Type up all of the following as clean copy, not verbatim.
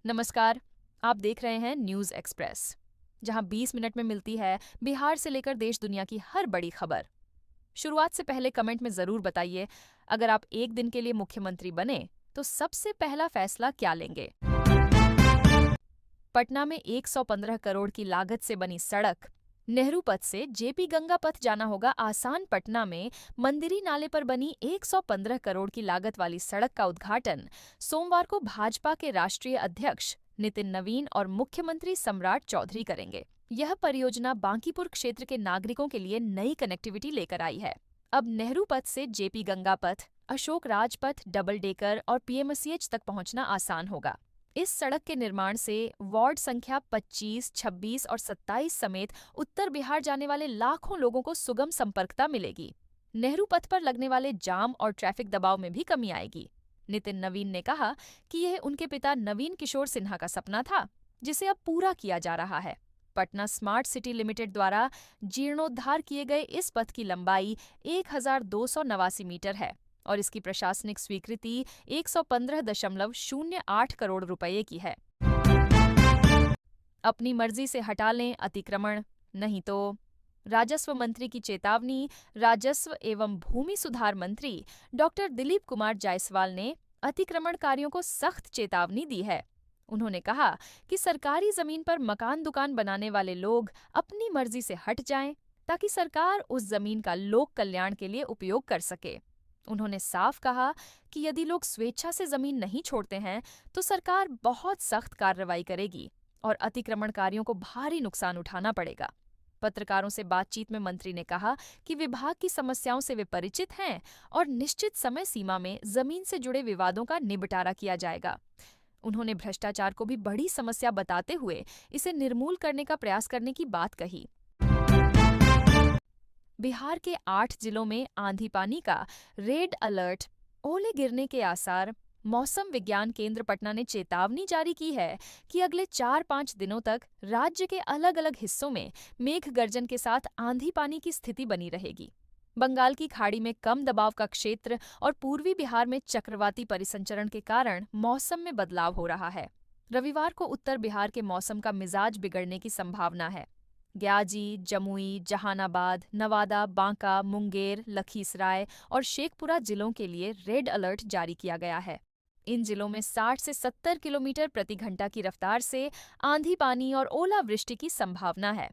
नमस्कार। आप देख रहे हैं न्यूज़ एक्सप्रेस, जहां 20 मिनट में मिलती है बिहार से लेकर देश दुनिया की हर बड़ी खबर। शुरुआत से पहले कमेंट में जरूर बताइए, अगर आप एक दिन के लिए मुख्यमंत्री बने तो सबसे पहला फैसला क्या लेंगे। पटना में 115 करोड़ की लागत से बनी सड़क। नेहरू पथ से जेपी गंगा पथ जाना होगा आसान। पटना में मंदिरी नाले पर बनी 115 करोड़ की लागत वाली सड़क का उद्घाटन सोमवार को भाजपा के राष्ट्रीय अध्यक्ष नितिन नवीन और मुख्यमंत्री सम्राट चौधरी करेंगे। यह परियोजना बांकीपुर क्षेत्र के नागरिकों के लिए नई कनेक्टिविटी लेकर आई है। अब नेहरू पथ से जेपी गंगा पथ, अशोक राजपथ, डबल डेकर और पीएमसीएच तक पहुंचना आसान होगा। इस सड़क के निर्माण से वार्ड संख्या 25, 26 और 27 समेत उत्तर बिहार जाने वाले लाखों लोगों को सुगम संपर्कता मिलेगी। नेहरू पथ पर लगने वाले जाम और ट्रैफिक दबाव में भी कमी आएगी। नितिन नवीन ने कहा कि यह उनके पिता नवीन किशोर सिन्हा का सपना था, जिसे अब पूरा किया जा रहा है। पटना स्मार्ट सिटी लिमिटेड द्वारा जीर्णोद्धार किए गए इस पथ की लंबाई 1289 मीटर है और इसकी प्रशासनिक स्वीकृति 115.08 करोड़ रुपए की है। अपनी मर्जी से हटा लें अतिक्रमण, नहीं तो। राजस्व मंत्री की चेतावनी। राजस्व एवं भूमि सुधार मंत्री डॉक्टर दिलीप कुमार जायसवाल ने अतिक्रमणकारियों को सख्त चेतावनी दी है। उन्होंने कहा कि सरकारी जमीन पर मकान दुकान बनाने वाले लोग अपनी मर्जी से हट जाएं, ताकि सरकार उस जमीन का लोक कल्याण के लिए उपयोग कर सके। उन्होंने साफ कहा कि यदि लोग स्वेच्छा से जमीन नहीं छोड़ते हैं तो सरकार बहुत सख्त कार्रवाई करेगी और अतिक्रमणकारियों को भारी नुकसान उठाना पड़ेगा। पत्रकारों से बातचीत में मंत्री ने कहा कि विभाग की समस्याओं से वे परिचित हैं और निश्चित समय सीमा में जमीन से जुड़े विवादों का निबटारा किया जाएगा। उन्होंने भ्रष्टाचार को भी बड़ी समस्या बताते हुए इसे निर्मूल करने का प्रयास करने की बात कही। बिहार के 8 जिलों में आंधी पानी का रेड अलर्ट, ओले गिरने के आसार। मौसम विज्ञान केंद्र पटना ने चेतावनी जारी की है कि अगले 4-5 दिनों तक राज्य के अलग अलग हिस्सों में मेघ गर्जन के साथ आंधी पानी की स्थिति बनी रहेगी। बंगाल की खाड़ी में कम दबाव का क्षेत्र और पूर्वी बिहार में चक्रवाती परिसंचरण के कारण मौसम में बदलाव हो रहा है। रविवार को उत्तर बिहार के मौसम का मिजाज बिगड़ने की संभावना है। ग्याजी, जमुई, जहानाबाद, नवादा, बांका, मुंगेर, लखीसराय और शेखपुरा जिलों के लिए रेड अलर्ट जारी किया गया है। इन जिलों में 60 से 70 किलोमीटर प्रति घंटा की रफ्तार से आंधी पानी और ओलावृष्टि की संभावना है।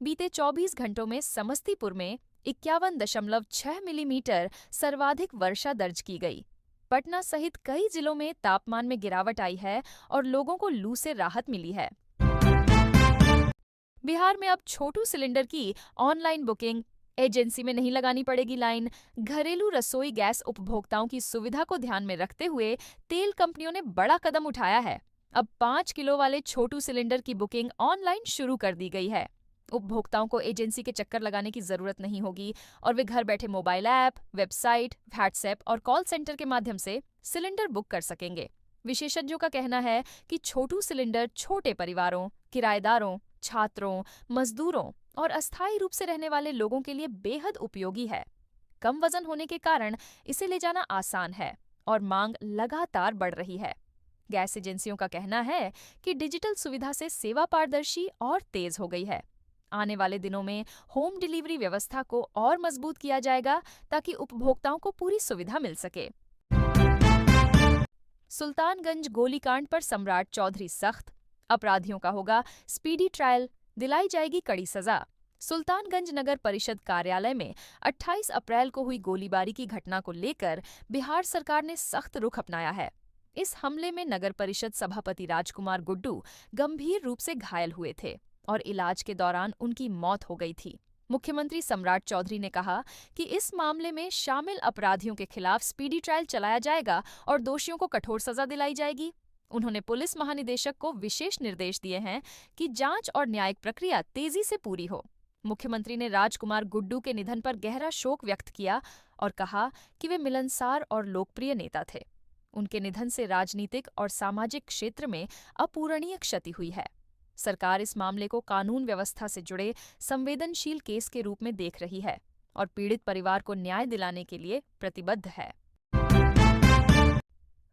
बीते 24 घंटों में समस्तीपुर में 51.6 मिलीमीटर सर्वाधिक वर्षा दर्ज की गई। पटना सहित कई जिलों में तापमान में गिरावट आई है और लोगों को लू से राहत मिली है। बिहार में अब छोटू सिलेंडर की ऑनलाइन बुकिंग, एजेंसी में नहीं लगानी पड़ेगी लाइन। घरेलू रसोई गैस उपभोक्ताओं की सुविधा को ध्यान में रखते हुए तेल कंपनियों ने बड़ा कदम उठाया है। अब 5 किलो वाले छोटू सिलेंडर की बुकिंग ऑनलाइन शुरू कर दी गई है। उपभोक्ताओं को एजेंसी के चक्कर लगाने की जरूरत नहीं होगी और वे घर बैठे मोबाइल ऐप, वेबसाइट, व्हाट्सएप और कॉल सेंटर के माध्यम से सिलेंडर बुक कर सकेंगे। विशेषज्ञों का कहना है कि छोटू सिलेंडर छोटे परिवारों, किराएदारों, छात्रों, मजदूरों और अस्थायी रूप से रहने वाले लोगों के लिए बेहद उपयोगी है। कम वजन होने के कारण इसे ले जाना आसान है और मांग लगातार बढ़ रही है। गैस एजेंसियों का कहना है कि डिजिटल सुविधा से सेवा पारदर्शी और तेज हो गई है। आने वाले दिनों में होम डिलीवरी व्यवस्था को और मजबूत किया जाएगा ताकि उपभोक्ताओं को पूरी सुविधा मिल सके। सुल्तानगंज गोलीकांड पर सम्राट चौधरी सख्त। अपराधियों का होगा स्पीडी ट्रायल, दिलाई जाएगी कड़ी सजा। सुल्तानगंज नगर परिषद कार्यालय में 28 अप्रैल को हुई गोलीबारी की घटना को लेकर बिहार सरकार ने सख्त रुख अपनाया है। इस हमले में नगर परिषद सभापति राजकुमार गुड्डू गंभीर रूप से घायल हुए थे और इलाज के दौरान उनकी मौत हो गई थी। मुख्यमंत्री सम्राट चौधरी ने कहा कि इस मामले में शामिल अपराधियों के खिलाफ स्पीडी ट्रायल चलाया जाएगा और दोषियों को कठोर सजा दिलाई जाएगी। उन्होंने पुलिस महानिदेशक को विशेष निर्देश दिए हैं कि जांच और न्यायिक प्रक्रिया तेजी से पूरी हो। मुख्यमंत्री ने राजकुमार गुड्डू के निधन पर गहरा शोक व्यक्त किया और कहा कि वे मिलनसार और लोकप्रिय नेता थे। उनके निधन से राजनीतिक और सामाजिक क्षेत्र में अपूरणीय क्षति हुई है। सरकार इस मामले को कानून व्यवस्था से जुड़े संवेदनशील केस के रूप में देख रही है और पीड़ित परिवार को न्याय दिलाने के लिए प्रतिबद्ध है।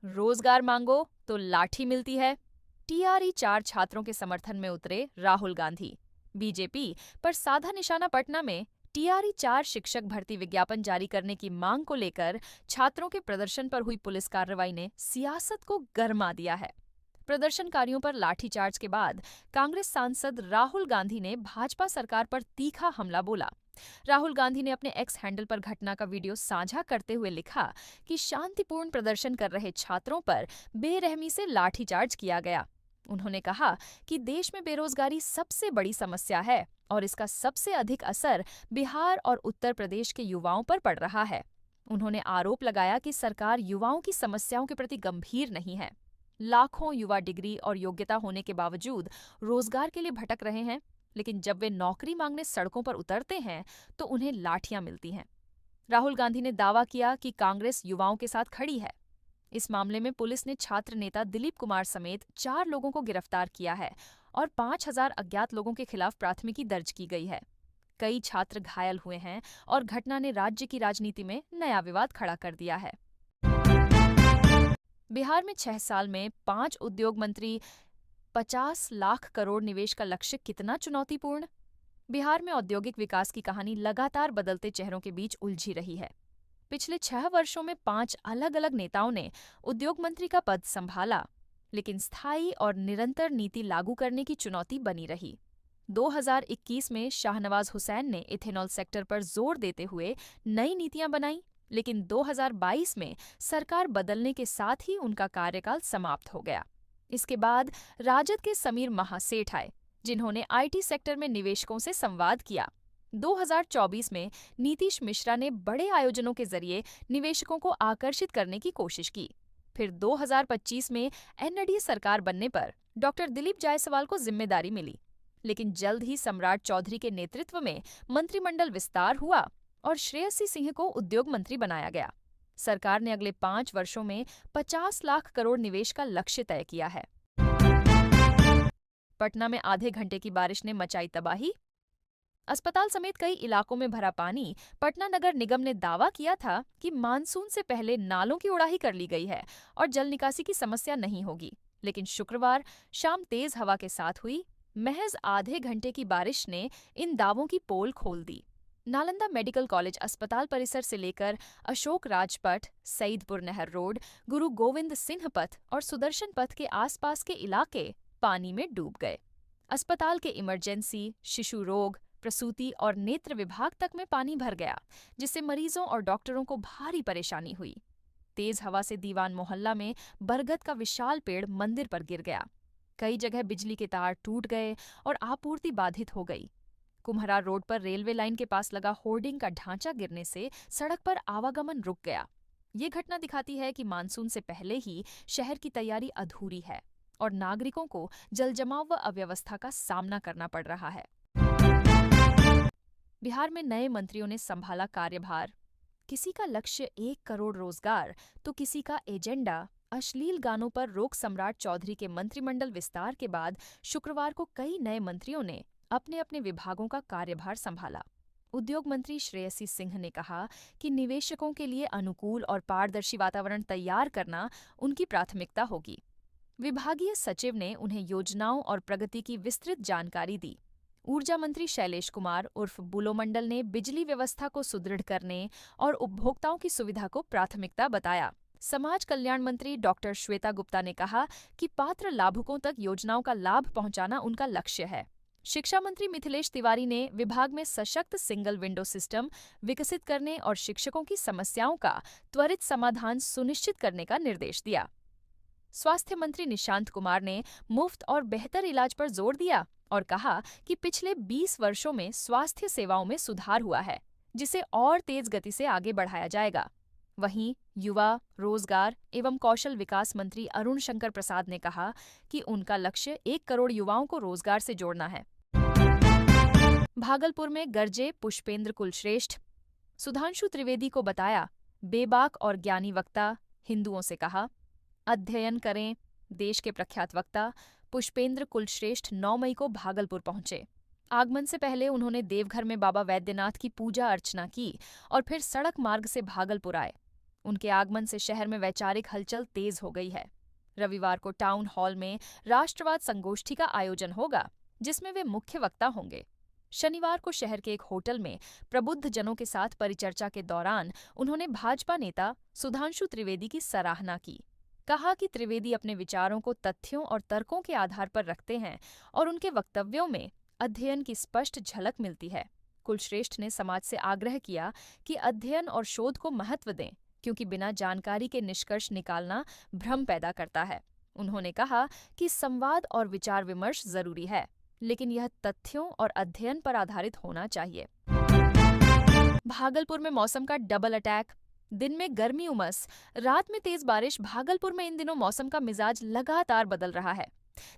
रोजगार मांगो तो लाठी मिलती है। TRE-4 छात्रों के समर्थन में उतरे राहुल गांधी। बीजेपी पर साधा निशाना पटना में TRE-4 शिक्षक भर्ती विज्ञापन जारी करने की मांग को लेकर छात्रों के प्रदर्शन पर हुई पुलिस कार्रवाई ने सियासत को गरमा दिया है। प्रदर्शनकारियों पर लाठीचार्ज के बाद कांग्रेस सांसद राहुल गांधी ने भाजपा सरकार पर तीखा हमला बोला। राहुल गांधी ने अपने एक्स हैंडल पर घटना का वीडियो साझा करते हुए लिखा कि शांतिपूर्ण प्रदर्शन कर रहे छात्रों पर बेरहमी से लाठीचार्ज किया गया। उन्होंने कहा कि देश में बेरोजगारी सबसे बड़ी समस्या है और इसका सबसे अधिक असर बिहार और उत्तर प्रदेश के युवाओं पर पड़ रहा है। उन्होंने आरोप लगाया कि सरकार युवाओं की समस्याओं के प्रति गंभीर नहीं है। लाखों युवा डिग्री और योग्यता होने के बावजूद रोजगार के लिए भटक रहे हैं, लेकिन जब वे नौकरी मांगने सड़कों पर उतरते हैं तो उन्हें लाठियां मिलती हैं। राहुल गांधी ने दावा किया कि कांग्रेस युवाओं के साथ खड़ी है। इस मामले में पुलिस ने छात्र नेता दिलीप कुमार समेत 4 लोगों को गिरफ्तार किया है और 5000 अज्ञात लोगों के खिलाफ प्राथमिकी दर्ज की गई है। कई छात्र घायल हुए हैं और घटना ने राज्य की राजनीति में नया विवाद खड़ा कर दिया है। बिहार में 6 साल में 5 उद्योग मंत्री 50 लाख करोड़ निवेश का लक्ष्य कितना चुनौतीपूर्ण? बिहार में औद्योगिक विकास की कहानी लगातार बदलते चेहरों के बीच उलझी रही है। पिछले 6 वर्षों में 5 अलग-अलग नेताओं ने उद्योग मंत्री का पद संभाला, लेकिन स्थायी और निरंतर नीति लागू करने की चुनौती बनी रही। 2021 में शाहनवाज हुसैन ने इथेनॉल सेक्टर पर जोर देते हुए नई नीतियां बनाई, लेकिन 2022 में सरकार बदलने के साथ ही उनका कार्यकाल समाप्त हो गया। इसके बाद राजद के समीर महासेठ आए, जिन्होंने IT सेक्टर में निवेशकों से संवाद किया। 2024 में नीतीश मिश्रा ने बड़े आयोजनों के जरिए निवेशकों को आकर्षित करने की कोशिश की। फिर 2025 में NDA सरकार बनने पर डॉक्टर दिलीप जायसवाल को जिम्मेदारी मिली, लेकिन जल्द ही सम्राट चौधरी के नेतृत्व में मंत्रिमंडल विस्तार हुआ और श्रेयसी सिंह को उद्योग मंत्री बनाया गया। सरकार ने अगले 5 वर्षों में 50 लाख करोड़ निवेश का लक्ष्य तय किया है। पटना में आधे घंटे की बारिश ने मचाई तबाही। अस्पताल समेत कई इलाकों में भरा पानी। पटना नगर निगम ने दावा किया था कि मानसून से पहले नालों की उड़ाही कर ली गई है और जल निकासी की समस्या नहीं होगी, लेकिन शुक्रवार शाम तेज हवा के साथ हुई महज आधे घंटे की बारिश ने इन दावों की पोल खोल दी। नालंदा मेडिकल कॉलेज अस्पताल परिसर से लेकर अशोक राजपथ, सईदपुर नहर रोड, गुरु गोविंद सिंह पथ और सुदर्शन पथ के आसपास के इलाके पानी में डूब गए। अस्पताल के इमरजेंसी, शिशु रोग, प्रसूति और नेत्र विभाग तक में पानी भर गया, जिससे मरीजों और डॉक्टरों को भारी परेशानी हुई। तेज हवा से दीवान मोहल्ला में बरगद का विशाल पेड़ मंदिर पर गिर गया। कई जगह बिजली के तार टूट गए और आपूर्ति बाधित हो गई। कुम्हरा रोड पर रेलवे लाइन के पास लगा होर्डिंग का ढांचा गिरने से सड़क पर आवागमन रुक गया। ये घटना दिखाती है कि मानसून से पहले ही शहर की तैयारी अधूरी है और नागरिकों को जलजमाव व अव्यवस्था का सामना करना पड़ रहा है। बिहार में नए मंत्रियों ने संभाला कार्यभार। किसी का लक्ष्य 1 करोड़ रोजगार तो किसी का एजेंडा अश्लील गानों पर रोक। सम्राट चौधरी के मंत्रिमंडल विस्तार के बाद शुक्रवार को कई नए मंत्रियों ने अपने अपने विभागों का कार्यभार संभाला। उद्योग मंत्री श्रेयसी सिंह ने कहा कि निवेशकों के लिए अनुकूल और पारदर्शी वातावरण तैयार करना उनकी प्राथमिकता होगी। विभागीय सचिव ने उन्हें योजनाओं और प्रगति की विस्तृत जानकारी दी। ऊर्जा मंत्री शैलेश कुमार उर्फ बुलो मंडल ने बिजली व्यवस्था को सुदृढ़ करने और उपभोक्ताओं की सुविधा को प्राथमिकता बताया। समाज कल्याण मंत्री डॉक्टर श्वेता गुप्ता ने कहा कि पात्र लाभुकों तक योजनाओं का लाभ पहुंचाना उनका लक्ष्य है। शिक्षा मंत्री मिथिलेश तिवारी ने विभाग में सशक्त सिंगल विंडो सिस्टम विकसित करने और शिक्षकों की समस्याओं का त्वरित समाधान सुनिश्चित करने का निर्देश दिया। स्वास्थ्य मंत्री निशांत कुमार ने मुफ्त और बेहतर इलाज पर जोर दिया और कहा कि पिछले 20 वर्षों में स्वास्थ्य सेवाओं में सुधार हुआ है, जिसे और तेज गति से आगे बढ़ाया जाएगा। वहीं युवा, रोजगार एवं कौशल विकास मंत्री अरुण शंकर प्रसाद ने कहा कि उनका लक्ष्य 1 करोड़ युवाओं को रोजगार से जोड़ना है। भागलपुर में गरजे पुष्पेंद्र कुलश्रेष्ठ। सुधांशु त्रिवेदी को बताया बेबाक और ज्ञानी वक्ता। हिंदुओं से कहा अध्ययन करें। देश के प्रख्यात वक्ता पुष्पेंद्र कुलश्रेष्ठ 9 मई को भागलपुर पहुंचे। आगमन से पहले उन्होंने देवघर में बाबा वैद्यनाथ की पूजा अर्चना की और फिर सड़क मार्ग से भागलपुर आए। उनके आगमन से शहर में वैचारिक हलचल तेज हो गई है। रविवार को टाउन हॉल में राष्ट्रवाद संगोष्ठी का आयोजन होगा, जिसमें वे मुख्य वक्ता होंगे। शनिवार को शहर के एक होटल में प्रबुद्ध जनों के साथ परिचर्चा के दौरान उन्होंने भाजपा नेता सुधांशु त्रिवेदी की सराहना की। कहा कि त्रिवेदी अपने विचारों को तथ्यों और तर्कों के आधार पर रखते हैं और उनके वक्तव्यों में अध्ययन की स्पष्ट झलक मिलती है। कुलश्रेष्ठ ने समाज से आग्रह किया कि अध्ययन और शोध को महत्व दें, क्योंकि बिना जानकारी के निष्कर्ष निकालना भ्रम पैदा करता है। उन्होंने कहा कि संवाद और विचार विमर्श जरूरी है, लेकिन यह तथ्यों और अध्ययन पर आधारित होना चाहिए। भागलपुर में मौसम का डबल अटैक। दिन में गर्मी उमस, रात में तेज बारिश। भागलपुर में इन दिनों मौसम का मिजाज लगातार बदल रहा है।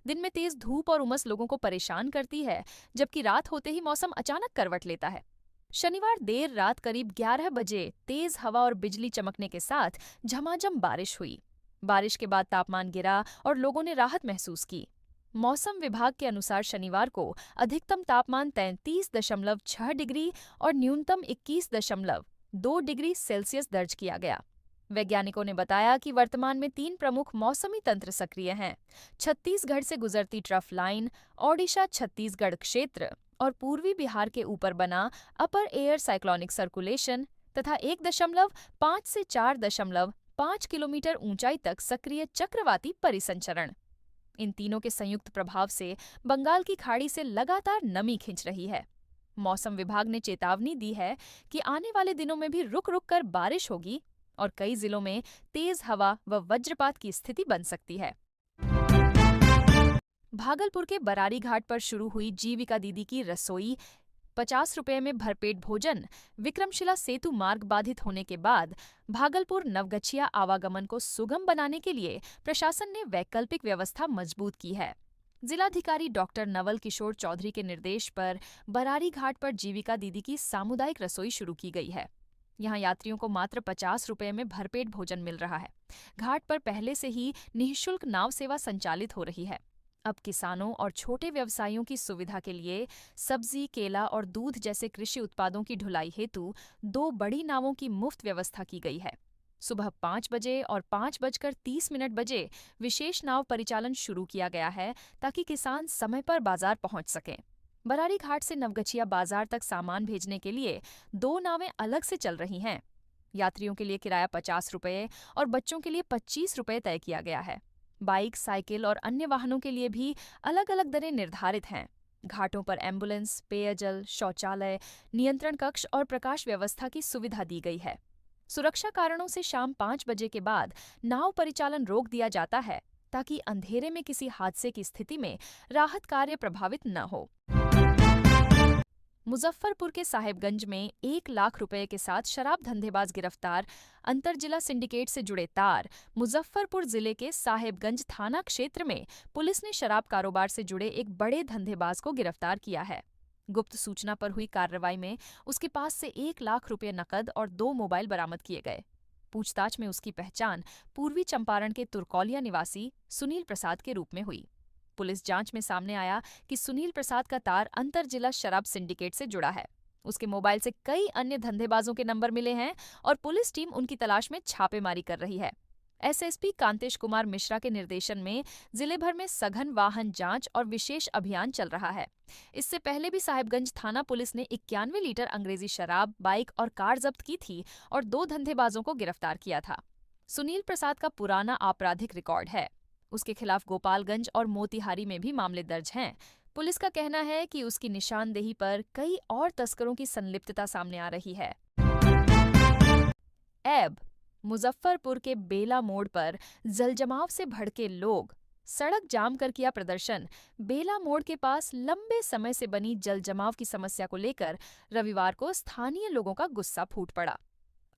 दिन में तेज धूप और उमस लोगों को परेशान करती है, जबकि रात होते ही मौसम अचानक करवट लेता है। शनिवार देर रात करीब 11 बजे तेज हवा और बिजली चमकने के साथ झमाझम बारिश हुई। बारिश के बाद तापमान गिरा और लोगों ने राहत महसूस की। मौसम विभाग के अनुसार शनिवार को अधिकतम तापमान 33.6 डिग्री और न्यूनतम 21.2 डिग्री सेल्सियस दर्ज किया गया। वैज्ञानिकों ने बताया कि वर्तमान में 3 प्रमुख मौसमी तंत्र सक्रिय हैं: छत्तीसगढ़ से गुजरती ट्रफ लाइन, ओडिशा छत्तीसगढ़ क्षेत्र और पूर्वी बिहार के ऊपर बना अपर एयर साइक्लोनिक सर्कुलेशन तथा 1.5 से 4.5 किलोमीटर ऊंचाई तक सक्रिय चक्रवाती परिसंचरण। इन तीनों के संयुक्त प्रभाव से बंगाल की खाड़ी से लगातार नमी खिंच रही है। मौसम विभाग ने चेतावनी दी है कि आने वाले दिनों में भी रुक रुक कर बारिश होगी और कई जिलों में तेज हवा व वज्रपात की स्थिति बन सकती है। भागलपुर के बरारी घाट पर शुरू हुई जीविका दीदी की रसोई 50 रुपये में भरपेट भोजन। विक्रमशिला सेतु मार्ग बाधित होने के बाद भागलपुर नवगछिया आवागमन को सुगम बनाने के लिए प्रशासन ने वैकल्पिक व्यवस्था मजबूत की है। जिलाधिकारी डॉक्टर नवल किशोर चौधरी के निर्देश पर बरारी घाट पर जीविका दीदी की सामुदायिक रसोई शुरू की गई है। यहाँ यात्रियों को मात्र 50 रुपये में भरपेट भोजन मिल रहा है। घाट पर पहले से ही निःशुल्क नाव सेवा संचालित हो रही है। अब किसानों और छोटे व्यवसायियों की सुविधा के लिए सब्जी, केला और दूध जैसे कृषि उत्पादों की ढुलाई हेतु 2 बड़ी नावों की मुफ्त व्यवस्था की गई है। सुबह 5 बजे और 5:30 बजे विशेष नाव परिचालन शुरू किया गया है, ताकि किसान समय पर बाजार पहुंच सकें। बरारी घाट से नवगछिया बाजार तक सामान भेजने के लिए 2 नावें अलग से चल रही हैं। यात्रियों के लिए किराया 50 रुपये और बच्चों के लिए 25 रुपये तय किया गया है। बाइक, साइकिल और अन्य वाहनों के लिए भी अलग अलग दरें निर्धारित हैं। घाटों पर एम्बुलेंस, पेयजल, शौचालय, नियंत्रण कक्ष और प्रकाश व्यवस्था की सुविधा दी गई है। सुरक्षा कारणों से शाम 5 बजे के बाद नाव परिचालन रोक दिया जाता है, ताकि अंधेरे में किसी हादसे की स्थिति में राहत कार्य प्रभावित न हो। मुजफ्फरपुर के साहेबगंज में 1 लाख रुपए के साथ शराब धंधेबाज गिरफ्तार। अंतरजिला सिंडिकेट से जुड़े तार। मुजफ्फरपुर जिले के साहेबगंज थाना क्षेत्र में पुलिस ने शराब कारोबार से जुड़े एक बड़े धंधेबाज को गिरफ्तार किया है। गुप्त सूचना पर हुई कार्रवाई में उसके पास से 1 लाख रुपए नकद और 2 मोबाइल बरामद किए गए। पूछताछ में उसकी पहचान पूर्वी चंपारण के तुरकौलिया निवासी सुनील प्रसाद के रूप में हुई। पुलिस जांच में सामने आया कि सुनील प्रसाद का तार अंतरजिला शराब सिंडिकेट से जुड़ा है। उसके मोबाइल से कई अन्य धंधेबाजों के नंबर मिले हैं और पुलिस टीम उनकी तलाश में छापेमारी कर रही है। एसएसपी कांतेश कुमार मिश्रा के निर्देशन में जिले भर में सघन वाहन जांच और विशेष अभियान चल रहा है। इससे पहले भी साहिबगंज थाना पुलिस ने 91 लीटर अंग्रेजी शराब, बाइक और कार जब्त की थी और 2 धंधेबाजों को गिरफ्तार किया था। सुनील प्रसाद का पुराना आपराधिक रिकॉर्ड है। उसके खिलाफ गोपालगंज और मोतिहारी में भी मामले दर्ज हैं। पुलिस का कहना है कि उसकी निशानदेही पर कई और तस्करों की संलिप्तता सामने आ रही है। ऐब मुजफ्फरपुर के बेला मोड़ पर जलजमाव से भड़के लोग, सड़क जाम कर किया प्रदर्शन। बेला मोड़ के पास लंबे समय से बनी जलजमाव की समस्या को लेकर रविवार को स्थानीय लोगों का गुस्सा फूट पड़ा।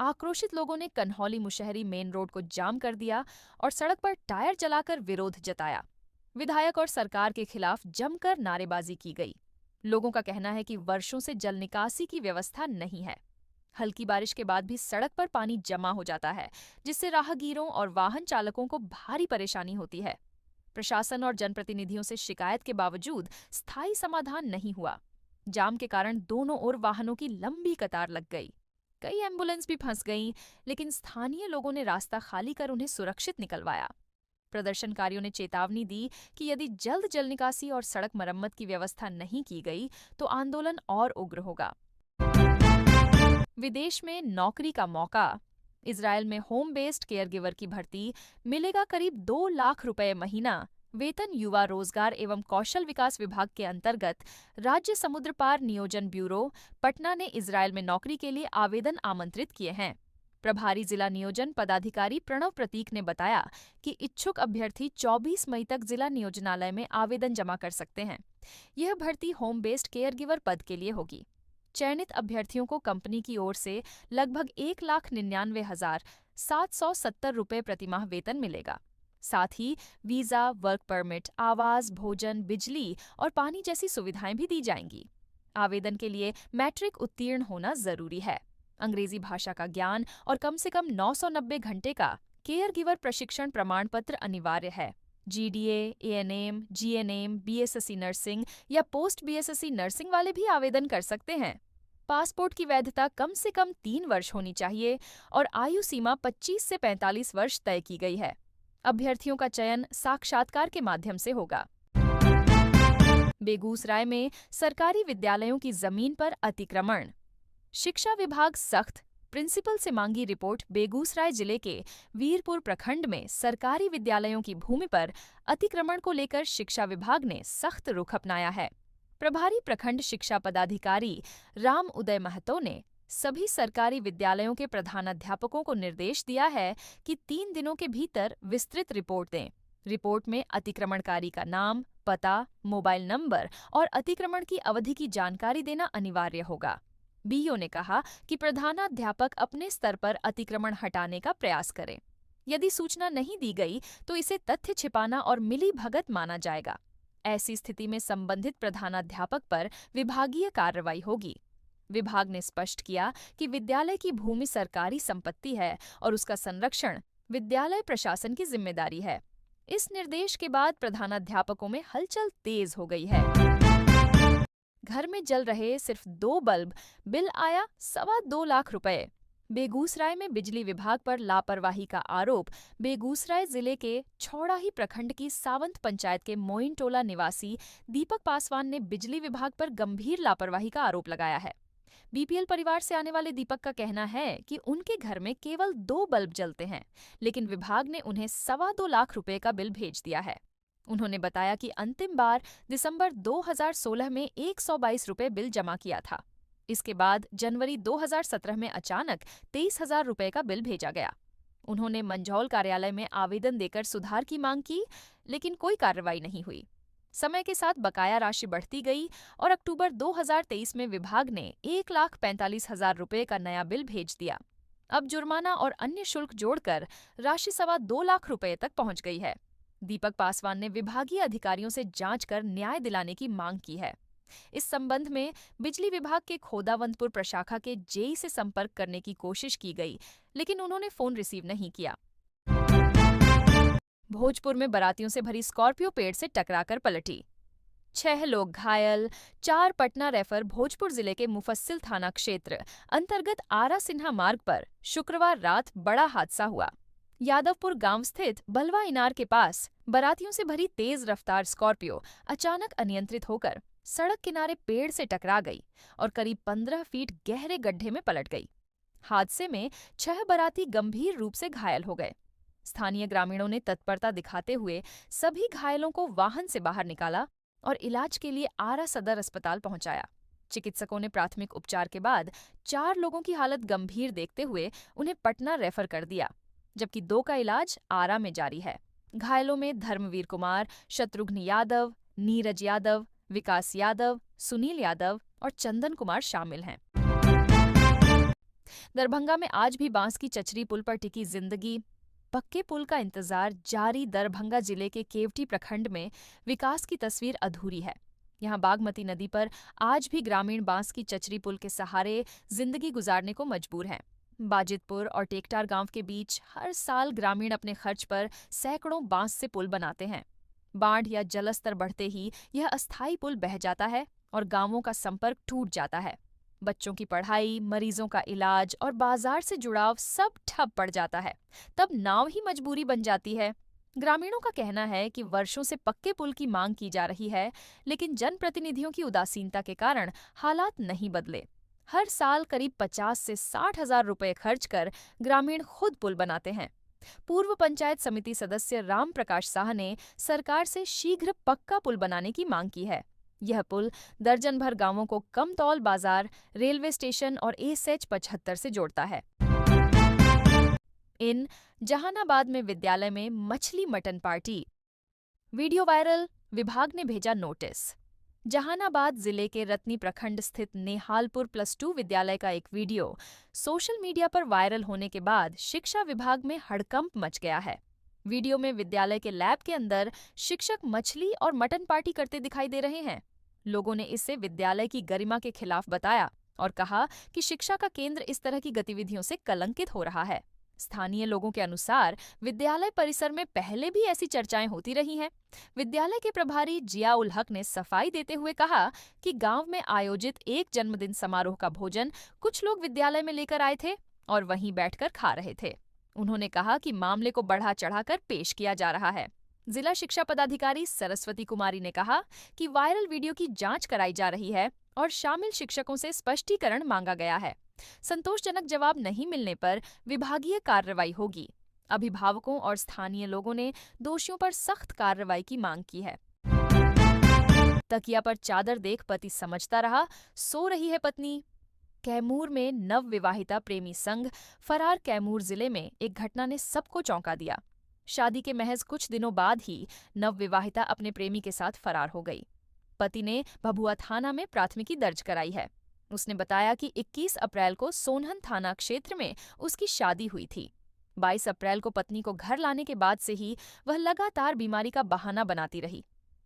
आक्रोशित लोगों ने कन्हौली मुशहरी मेन रोड को जाम कर दिया और सड़क पर टायर जलाकर विरोध जताया। विधायक और सरकार के खिलाफ जमकर नारेबाजी की गई। लोगों का कहना है कि वर्षों से जल निकासी की व्यवस्था नहीं है। हल्की बारिश के बाद भी सड़क पर पानी जमा हो जाता है, जिससे राहगीरों और वाहन चालकों को भारी परेशानी होती है। प्रशासन और जनप्रतिनिधियों से शिकायत के बावजूद स्थायी समाधान नहीं हुआ। जाम के कारण दोनों ओर वाहनों की लंबी कतार लग गई। कई एम्बुलेंस भी फंस गईं, लेकिन स्थानीय लोगों ने रास्ता खाली कर उन्हें सुरक्षित निकलवाया। प्रदर्शनकारियों ने चेतावनी दी कि यदि जल्द जल निकासी और सड़क मरम्मत की व्यवस्था नहीं की गई तो आंदोलन और उग्र होगा। विदेश में नौकरी का मौका। इजरायल में होम बेस्ड केयरगिवर की भर्ती, मिलेगा करीब 2 लाख रुपए महीना। वेतन युवा रोजगार एवं कौशल विकास विभाग के अंतर्गत राज्य समुद्र पार नियोजन ब्यूरो, पटना ने इजरायल में नौकरी के लिए आवेदन आमंत्रित किए हैं। प्रभारी जिला नियोजन पदाधिकारी प्रणव प्रतीक ने बताया कि इच्छुक अभ्यर्थी 24 मई तक जिला नियोजनालय में आवेदन जमा कर सकते हैं। यह भर्ती होम बेस्ड केयरगिवर पद के लिए होगी। चयनित अभ्यर्थियों को कंपनी की ओर से लगभग 1,99,770 रुपये प्रतिमाह वेतन मिलेगा। साथ ही वीजा, वर्क परमिट, आवास, भोजन, बिजली और पानी जैसी सुविधाएं भी दी जाएंगी। आवेदन के लिए मैट्रिक उत्तीर्ण होना जरूरी है। अंग्रेजी भाषा का ज्ञान और कम से कम 990 घंटे का केयरगिवर प्रशिक्षण प्रमाण पत्र अनिवार्य है। GDA, ANM, GNM, BSSC nursing या पोस्ट BSSC नर्सिंग वाले भी आवेदन कर सकते हैं। पासपोर्ट की वैधता कम से कम 3 वर्ष होनी चाहिए और आयु सीमा 25 से 45 वर्ष तय की गई है। अभ्यर्थियों का चयन साक्षात्कार के माध्यम से होगा। बेगूसराय में सरकारी विद्यालयों की जमीन पर अतिक्रमण। शिक्षा विभाग सख्त, प्रिंसिपल से मांगी रिपोर्ट। बेगूसराय जिले के वीरपुर प्रखंड में सरकारी विद्यालयों की भूमि पर अतिक्रमण को लेकर शिक्षा विभाग ने सख्त रुख अपनाया है। प्रभारी प्रखंड शिक्षा पदाधिकारी राम उदय महतो ने सभी सरकारी विद्यालयों के प्रधानाध्यापकों को निर्देश दिया है कि 3 दिनों के भीतर विस्तृत रिपोर्ट दें। रिपोर्ट में अतिक्रमणकारी का नाम, पता, मोबाइल नंबर और अतिक्रमण की अवधि की जानकारी देना अनिवार्य होगा। BO ने कहा कि प्रधानाध्यापक अपने स्तर पर अतिक्रमण हटाने का प्रयास करें। यदि सूचना नहीं दी गई तो इसे तथ्य छिपाना और मिलीभगत माना जाएगा। ऐसी स्थिति में संबंधित प्रधानाध्यापक पर विभागीय कार्रवाई होगी। विभाग ने स्पष्ट किया कि विद्यालय की भूमि सरकारी संपत्ति है और उसका संरक्षण विद्यालय प्रशासन की जिम्मेदारी है। इस निर्देश के बाद प्रधानाध्यापकों में हलचल तेज हो गई है। घर में जल रहे सिर्फ 2 बल्ब, बिल आया 2.25 लाख रुपए। बेगूसराय में बिजली विभाग पर लापरवाही का आरोप। बेगूसराय जिले के छौड़ाही प्रखंड की सावंत पंचायत के मोइन टोला निवासी दीपक पासवान ने बिजली विभाग पर गंभीर लापरवाही का आरोप लगाया है। BPL परिवार से आने वाले दीपक का कहना है कि उनके घर में केवल 2 बल्ब जलते हैं, लेकिन विभाग ने उन्हें 2.25 लाख रुपए का बिल भेज दिया है। उन्होंने बताया कि अंतिम बार दिसंबर 2016 में 122 रुपए बिल जमा किया था। इसके बाद जनवरी 2017 में अचानक 23,000 रुपए का बिल भेजा गया। उन्होंने मंझौल कार्यालय में आवेदन देकर सुधार की मांग की, लेकिन कोई कार्रवाई नहीं हुई। समय के साथ बकाया राशि बढ़ती गई और अक्टूबर 2023 में विभाग ने 1,45,000 रुपए का नया बिल भेज दिया। अब जुर्माना और अन्य शुल्क जोड़कर राशि 2.25 लाख रुपए तक पहुंच गई है। दीपक पासवान ने विभागीय अधिकारियों से जांच कर न्याय दिलाने की मांग की है। इस संबंध में बिजली विभाग के खोदावंतपुर प्रशाखा के JE से संपर्क करने की कोशिश की गई, लेकिन उन्होंने फोन रिसीव नहीं किया। भोजपुर में बारातियों से भरी स्कॉर्पियो पेड़ से टकराकर पलटी, 6 लोग घायल। 4 पटना रेफर। भोजपुर जिले के मुफस्सिल थाना क्षेत्र अंतर्गत आरा सिन्हा मार्ग पर शुक्रवार रात बड़ा हादसा हुआ। यादवपुर गांव स्थित बलवा इनार के पास बारातियों से भरी तेज रफ्तार स्कॉर्पियो अचानक अनियंत्रित होकर सड़क किनारे पेड़ से टकरा गई और करीब 15 फीट गहरे गड्ढे में पलट गई। हादसे में 6 बाराती गंभीर रूप से घायल हो गए। स्थानीय ग्रामीणों ने तत्परता दिखाते हुए सभी घायलों को वाहन से बाहर निकाला और इलाज के लिए आरा सदर अस्पताल पहुंचाया। चिकित्सकों ने प्राथमिक उपचार के बाद 4 लोगों की हालत गंभीर देखते हुए उन्हें पटना रेफर कर दिया, जबकि 2 का इलाज आरा में जारी है। घायलों में धर्मवीर कुमार, शत्रुघ्न यादव, नीरज यादव, विकास यादव, सुनील यादव और चंदन कुमार शामिल हैं। दरभंगा में आज भी बांस की चचरी पुल पर टिकी जिंदगी। पक्के पुल का इंतजार जारी। दरभंगा जिले के केवटी प्रखंड में विकास की तस्वीर अधूरी है। यहाँ बागमती नदी पर आज भी ग्रामीण बांस की चचरी पुल के सहारे जिंदगी गुजारने को मजबूर हैं। बाजितपुर और टेकटार गांव के बीच हर साल ग्रामीण अपने खर्च पर सैकड़ों बांस से पुल बनाते हैं। बाढ़ या जलस्तर बढ़ते ही यह अस्थायी पुल बह जाता है और गांवों का संपर्क टूट जाता है। बच्चों की पढ़ाई, मरीजों का इलाज और बाजार से जुड़ाव सब ठप पड़ जाता है। तब नाव ही मजबूरी बन जाती है। ग्रामीणों का कहना है कि वर्षों से पक्के पुल की मांग की जा रही है, लेकिन जनप्रतिनिधियों की उदासीनता के कारण हालात नहीं बदले। हर साल करीब 50 से 60 हजार रुपए खर्च कर ग्रामीण खुद पुल बनाते हैं। पूर्व पंचायत समिति सदस्य राम प्रकाश शाह ने सरकार से शीघ्र पक्का पुल बनाने की मांग की है। यह पुल दर्जन भर गांवों को कमतौल बाजार, रेलवे स्टेशन और SH75 से जोड़ता है। इन जहानाबाद में विद्यालय में मछली मटन पार्टी। वीडियो वायरल, विभाग ने भेजा नोटिस। जहानाबाद जिले के रत्नी प्रखंड स्थित नेहालपुर +2 विद्यालय का एक वीडियो सोशल मीडिया पर वायरल होने के बाद शिक्षा विभाग में हड़कंप मच गया है। वीडियो में विद्यालय के लैब के अंदर शिक्षक मछली और मटन पार्टी करते दिखाई दे रहे हैं। लोगों ने इसे विद्यालय की गरिमा के खिलाफ बताया और कहा कि शिक्षा का केंद्र इस तरह की गतिविधियों से कलंकित हो रहा है। स्थानीय लोगों के अनुसार विद्यालय परिसर में पहले भी ऐसी चर्चाएं होती रही हैं। विद्यालय के प्रभारी जिया उल हक ने सफाई देते हुए कहा कि गांव में आयोजित एक जन्मदिन समारोह का भोजन कुछ लोग विद्यालय में लेकर आए थे और वहीं बैठकर खा रहे थे। उन्होंने कहा कि मामले को बढ़ा चढ़ाकर पेश किया जा रहा है। जिला शिक्षा पदाधिकारी सरस्वती कुमारी ने कहा कि वायरल वीडियो की जांच कराई जा रही है और शामिल शिक्षकों से स्पष्टीकरण मांगा गया है। संतोषजनक जवाब नहीं मिलने पर विभागीय कार्रवाई होगी। अभिभावकों और स्थानीय लोगों ने दोषियों पर सख्त कार्रवाई की मांग की है। तकिया पर चादर देख पति समझता रहा, सो रही है पत्नी। कैमूर में नव विवाहिता प्रेमी संग फरार। कैमूर जिले में एक घटना ने सबको चौंका दिया। शादी के महज कुछ दिनों बाद ही नव विवाहिता अपने प्रेमी के साथ फरार हो गई। पति ने भभुआ थाना में प्राथमिकी दर्ज कराई है। उसने बताया कि 21 अप्रैल को सोनहन थाना क्षेत्र में उसकी शादी हुई थी। 22 अप्रैल को पत्नी को घर लाने के बाद से ही वह लगातार बीमारी का बहाना बनाती रही।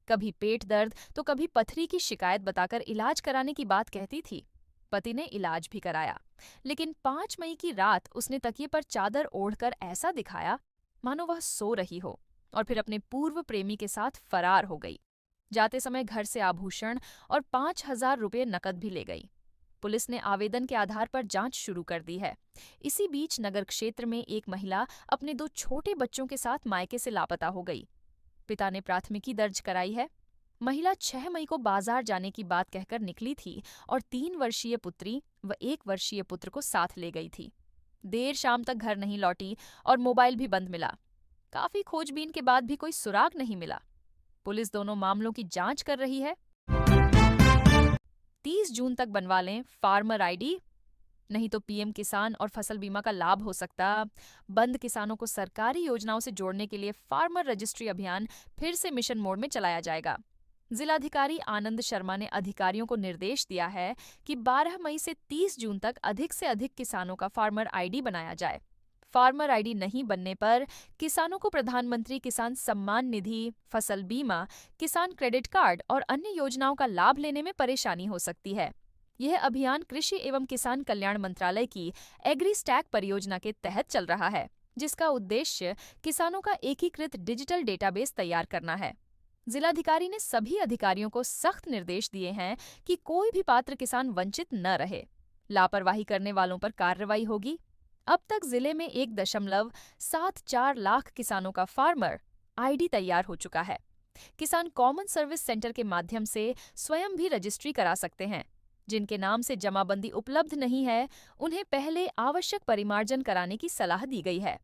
कभी पेट दर्द तो कभी पथरी की शिकायत बताकर इलाज कराने की बात कहती थी। पति ने इलाज भी कराया, लेकिन 5 मई की रात उसने तकिए पर चादर ओढ़कर ऐसा दिखाया मानो वह सो रही हो और फिर अपने पूर्व प्रेमी के साथ फरार हो गई। जाते समय घर से आभूषण और 5,000 रुपये नकद भी ले गई। पुलिस ने आवेदन के आधार पर जांच शुरू कर दी है। इसी बीच नगर क्षेत्र में एक महिला अपने 2 छोटे बच्चों के साथ मायके से लापता हो गई। पिता ने प्राथमिकी दर्ज कराई है। महिला 6 मई को बाजार जाने की बात कहकर निकली थी और 3 वर्षीय पुत्री व 1 वर्षीय पुत्र को साथ ले गई थी। देर शाम तक घर नहीं लौटी और मोबाइल भी बंद मिला। काफी खोजबीन के बाद भी कोई सुराग नहीं मिला। पुलिस दोनों मामलों की जांच कर रही है। 30 जून तक बनवा लें फार्मर आईडी, नहीं तो पीएम किसान और फसल बीमा का लाभ हो सकता। बंद किसानों को सरकारी योजनाओं से जोड़ने के लिए फार्मर रजिस्ट्री अभियान फिर से मिशन मोड में चलाया जाएगा। जिलाधिकारी आनंद शर्मा ने अधिकारियों को निर्देश दिया है कि 12 मई से 30 जून तक अधिक से अधिक किसानों का फार्मर आईडी बनाया जाए। फार्मर आईडी नहीं बनने पर किसानों को प्रधानमंत्री किसान सम्मान निधि, फसल बीमा, किसान क्रेडिट कार्ड और अन्य योजनाओं का लाभ लेने में परेशानी हो सकती है। यह अभियान कृषि एवं किसान कल्याण मंत्रालय की एग्री स्टैक परियोजना के तहत चल रहा है, जिसका उद्देश्य किसानों का एकीकृत डिजिटल डेटाबेस तैयार करना है। जिलाधिकारी ने सभी अधिकारियों को सख्त निर्देश दिए हैं कि कोई भी पात्र किसान वंचित न रहे। लापरवाही करने वालों पर कार्रवाई होगी। अब तक जिले में 1.74 लाख किसानों का फार्मर आईडी तैयार हो चुका है। किसान कॉमन सर्विस सेंटर के माध्यम से स्वयं भी रजिस्ट्री करा सकते हैं। जिनके नाम से जमाबंदी उपलब्ध नहीं है, उन्हें पहले आवश्यक परिमार्जन कराने की सलाह दी गई है।